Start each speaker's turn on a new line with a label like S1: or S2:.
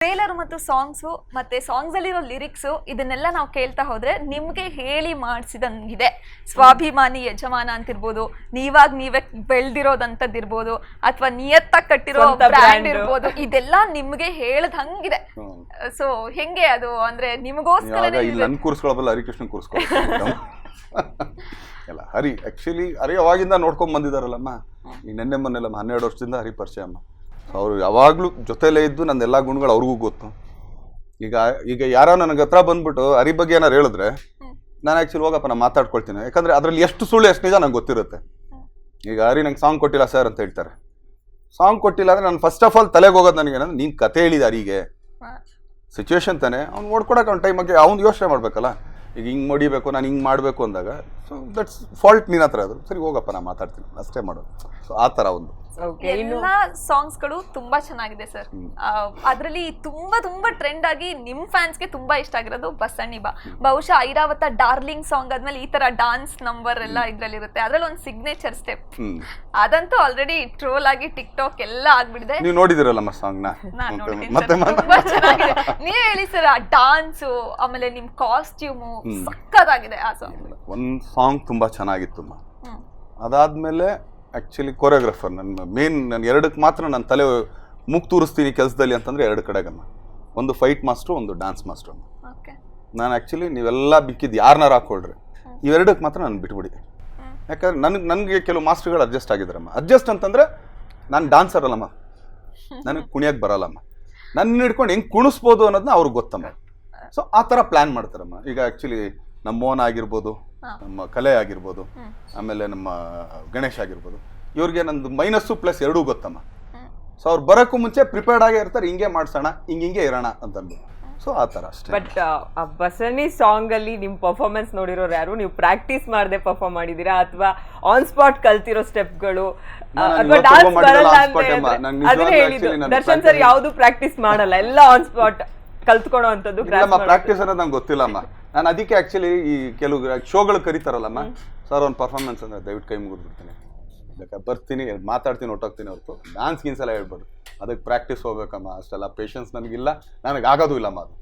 S1: Trailer ಮತ್ತು songs ಮತ್ತೆ songs ಅಲ್ಲಿರೋ ಲಿರಿಕ್ಸು ಇದನ್ನೆಲ್ಲ ನಾವು ಕೇಳ್ತಾ ಹೋದ್ರೆ ನಿಮ್ಗೆ ಹೇಳಿ ಮಾಡಿಸಿದಂಗಿದೆ. ಸ್ವಾಭಿಮಾನಿ ಯಜಮಾನ ಅಂತಿರ್ಬೋದು, ನೀವೇ ಬೆಳ್ದಿರೋದಂತದ್ದಿರ್ಬೋದು, ಅಥವಾ ನಿಯತ್ತಾಗಿ ಕಟ್ಟಿರೋ ಬ್ರ್ಯಾಂಡ್ ಇರ್ಬೋದು, ಇದೆಲ್ಲ ನಿಮ್ಗೆ ಹೇಳದ್ ಹಂಗಿದೆ. ಸೊ ಹೆಂಗೆ ಅದು ಅಂದ್ರೆ ನಿಮಗೋಸ್ಕರ
S2: ಕೂರಿಸ್ಕೊಳ್ಳಬಲ್ಲ ಹರಿಕೃಷ್ಣ ಕೂರಿಸ್ಕೊಳ್ಳ ಎಲ್ಲ ಹರಿ ಆಕ್ಚುಲಿ ಹರಿ ಅವಾಗಿಂದ ನೋಡ್ಕೊಂಡ್ ಬಂದಿದಾರಲ್ಲಮ್ಮ. ಈಗ ನೆನ್ನೆ ಮೊನ್ನೆಲ್ಲಮ್ಮ 12 ವರ್ಷದಿಂದ ಹರಿ ಪರಿಚಯ ಅಮ್ಮ. ಅವ್ರು ಯಾವಾಗ್ಲೂ ಜೊತೆಲೇ ಇದ್ದು ನನ್ನ ಎಲ್ಲಾ ಗುಣಗಳು ಅವ್ರಿಗೂ ಗೊತ್ತು. ಈಗ ಯಾರೋ ನನಗೆ ಹತ್ರ ಬಂದ್ಬಿಟ್ಟು ಹರಿ ಬಗ್ಗೆ ಏನಾರು ಹೇಳಿದ್ರೆ ನಾನು ಆಕ್ಚುಲಿ ಹೋಗಪ್ಪ ನಾನು ಮಾತಾಡ್ಕೊಳ್ತೀನಿ. ಯಾಕಂದ್ರೆ ಅದ್ರಲ್ಲಿ ಎಷ್ಟು ಸುಳ್ಳು ಎಷ್ಟು ನಿಜ ನಂಗೆ ಗೊತ್ತಿರುತ್ತೆ. ಈಗ ಹರಿ ನಂಗೆ ಸಾಂಗ್ ಕೊಟ್ಟಿಲ್ಲ ಸರ್ ಅಂತ ಹೇಳ್ತಾರೆ. ಸಾಂಗ್ ಕೊಟ್ಟಿಲ್ಲ ಅಂದ್ರೆ ನಾನು ಫಸ್ಟ್ ಆಫ್ ಆಲ್ ತಲೆಗೆ ಹೋಗೋದು ನನಗೆ ಏನಂದ್ರೆ ನೀನ್ ಕತೆ ಹೇಳಿದ ಹರಿಗೆ ಸಿಚುವೇಶನ್ ತಾನೆ ಅವ್ನು ಓಡ್ಕೊಡಕ್ಕೆ ಅವ್ನ ಟೈಮ್ ಬಗ್ಗೆ ಅವ್ನು ಯೋಚನೆ ಮಾಡ್ಬೇಕಲ್ಲ. ಈಗ ಹಿಂಗೆ ಮಡಿಬೇಕು ನಾನು ಹಿಂಗೆ ಮಾಡಬೇಕು ಅಂದಾಗ ಸೊ ದಟ್ಸ್ ಫಾಲ್ಟ್ ನಿನ್ನ ಹತ್ರ. ಅದು ಸರಿ ಹೋಗಪ್ಪ ನಾನು ಮಾತಾಡ್ತೀನಿ ಅಷ್ಟೇ ಮಾಡೋದು. ಸೊ ಆ ಥರ ಒಂದು
S1: ಎಲ್ಲ ಸಾಂಗ್ಸ್ಗಳು ತುಂಬಾ ಚೆನ್ನಾಗಿದೆ ಸರ್. ಅದರಲ್ಲಿ ತುಂಬಾ ಟ್ರೆಂಡ್ ಆಗಿ ನಿಮ್ ಫ್ಯಾನ್ಸ್ಗೆ ತುಂಬಾ ಇಷ್ಟ ಆಗಿರೋದು ಬಸಣ್ಣಿ ಬಾ. ಬಹುಶಃ ಐರಾವತ ಡಾರ್ಲಿಂಗ್ ಸಾಂಗ್ ಆದ್ಮೇಲೆ ಈ ತರ ಡಾನ್ಸ್ ನಂಬರ್ ಎಲ್ಲ ಇದ್ರಲ್ಲಿ ಇರುತ್ತೆ. ಅದ್ರಲ್ಲಿ ಒಂದು ಸಿಗ್ನೇಚರ್ ಸ್ಟೆಪ್ ಅದಂತೂ ಆಲ್ರೆಡಿ ಟ್ರೋಲ್ ಆಗಿ ಟಿಕ್ ಟಾಕ್ ಎಲ್ಲ ಆಗ್ಬಿಟ್ಟಿದೆ.
S2: ನೀವು ನೋಡಿದಿರಲ್ಲ ಸಾಂಗ್ ನ?
S1: ತುಂಬಾ ಚೆನ್ನಾಗಿದೆ. ನೀವ್ ಹೇಳಿ ಸರ್, ಆ ಡಾನ್ಸು ಆಮೇಲೆ ನಿಮ್ ಕಾಸ್ಟ್ಯೂಮು ಸಕ್ಕತ್ತಾಗಿದೆ ಆ ಸಾಂಗ್.
S2: ಒಂದ್ ಸಾಂಗ್ ತುಂಬಾ ಚೆನ್ನಾಗಿತ್ತು. ಅದಾದ್ಮೇಲೆ ಆಕ್ಚುಲಿ ಕೊರಿಯೋಗ್ರಾಫರ್ ನಾನು ಎರಡಕ್ಕೆ ಮಾತ್ರ ನನ್ನ ತಲೆ ಮುಗ್ ತೂರಿಸ್ತೀನಿ ಕೆಲಸದಲ್ಲಿ ಅಂತಂದ್ರೆ ಎರಡು ಕಡೆಗಮ್ಮ. ಒಂದು ಫೈಟ್ ಮಾಸ್ಟ್ರು, ಒಂದು ಡ್ಯಾನ್ಸ್ ಮಾಸ್ಟ್ರು. ನಾನು ಆಕ್ಚುಲಿ ನೀವೆಲ್ಲ ಬಿಕ್ಕಿದ್ದು ಯಾರನ್ನಾರು ಹಾಕೊಳ್ರಿ, ಇವೆರಡಕ್ಕೆ ಮಾತ್ರ ನಾನು ಬಿಟ್ಬಿಡಿ. ಯಾಕಂದ್ರೆ ನನಗೆ ಕೆಲವು ಮಾಸ್ಟರ್ಗಳು ಅಡ್ಜಸ್ಟ್ ಆಗಿದ್ದಾರಮ್ಮ. ಅಡ್ಜಸ್ಟ್ ಅಂತಂದ್ರೆ ನಾನು ಡಾನ್ಸರ್ ಅಲ್ಲಮ್ಮ, ನನಗೆ ಕುಣಿಯಕ್ಕೆ ಬರಲ್ಲಮ್ಮ. ನನ್ನ ಹಿಡ್ಕೊಂಡು ಹೆಂಗೆ ಕುಣಿಸ್ಬೋದು ಅನ್ನೋದನ್ನ ಅವ್ರಿಗೆ ಗೊತ್ತಮ್ಮ. ಸೊ ಆ ಥರ ಪ್ಲ್ಯಾನ್ ಮಾಡ್ತಾರಮ್ಮ. ಈಗ ಆ್ಯಕ್ಚುಲಿ ನಮ್ಮ ಮೋಹನ್ ಆಗಿರ್ಬೋದು, ನಮ್ಮ ಕಲೆ ಆಗಿರ್ಬೋದು, ಆಮೇಲೆ ನಮ್ಮ ಗಣೇಶ್ ಆಗಿರ್ಬೋದು, ಇವ್ರಿಗೆ ನಂದು ಮೈನಸ್ಸು ಪ್ಲಸ್ ಎರಡೂ ಗೊತ್ತಮ್ಮ. ಸೊ ಅವ್ರು ಬರೋಕ್ಕೂ ಮುಂಚೆ ಪ್ರಿಪೇರ್ಡ್ ಆಗೇ ಇರ್ತಾರೆ, ಹಿಂಗೆ ಮಾಡ್ಸೋಣ ಹಿಂಗೆ ಇರೋಣ ಅಂತಂದು. ಸೊ ಆ ಥರ ಅಷ್ಟೇ.
S3: ಬಟ್ ಬಸಣ್ಣಿ ಸಾಂಗ್ ಅಲ್ಲಿ ನಿಮ್ ಪರ್ಫಾರ್ಮೆನ್ಸ್ ನೋಡಿರೋರು ಯಾರು? ನೀವು ಪ್ರಾಕ್ಟೀಸ್ ಮಾಡದೆ ಪರ್ಫಾರ್ಮ್ ಮಾಡಿದೀರಾ ಅಥವಾ ಆನ್ ಸ್ಪಾಟ್ ಕಲ್ತಿರೋ ಸ್ಟೆಪ್ಗಳು ಅಥವಾ ಡಾನ್ಸ್ ಬರಲ್ಲ ಅಂತ ಅದನ್ನ ಹೇಳಿದ್ರು. ದರ್ಶನ್ ಸರ್ ಯಾವ್ದು ಪ್ರಾಕ್ಟೀಸ್ ಮಾಡಲ್ಲ, ಎಲ್ಲ ಆನ್ ಸ್ಪಾಟ್ ಕಲ್ತ್ಕೊಳೋ ಅಂತದ್ದು.
S2: ಪ್ರಾಕ್ಟೀಸ್ ಅನ್ನೋದು ನಂಗೆ ಗೊತ್ತಿಲ್ಲಮ್ಮ. ನಾನು ಅದಕ್ಕೆ ಆಕ್ಚುಲಿ ಈ ಕೆಲವು ಶೋಗಳು ಕರೀತಾರಲ್ಲಮ್ಮ, ಸರ್ ಒಂದು ಪರ್ಫಾರ್ಮೆನ್ಸ್ ಅಂದ್ರೆ ದಯವಿಟ್ಟು ಕೈ ಮುಗಿದ್ಬಿಡ್ತೀನಿ, ಬೇಕಾದ್ರೆ ಬರ್ತೀನಿ ಮಾತಾಡ್ತೀನಿ ಹೊಟ್ಟೋಗ್ತೀನಿ ಹೊರತು ಡಾನ್ಸ್ ಗಿನ್ಸೆಲ್ಲ ಹೇಳ್ಬಾರ್ದು. ಅದಕ್ಕೆ ಪ್ರಾಕ್ಟೀಸ್ ಹೋಗ್ಬೇಕಮ್ಮ. ಅಷ್ಟೆಲ್ಲ ಪೇಷನ್ಸ್ ನನಗಿಲ್ಲ, ನನಗೆ ಆಗೋದು ಇಲ್ಲಮ್ಮ ಅದು.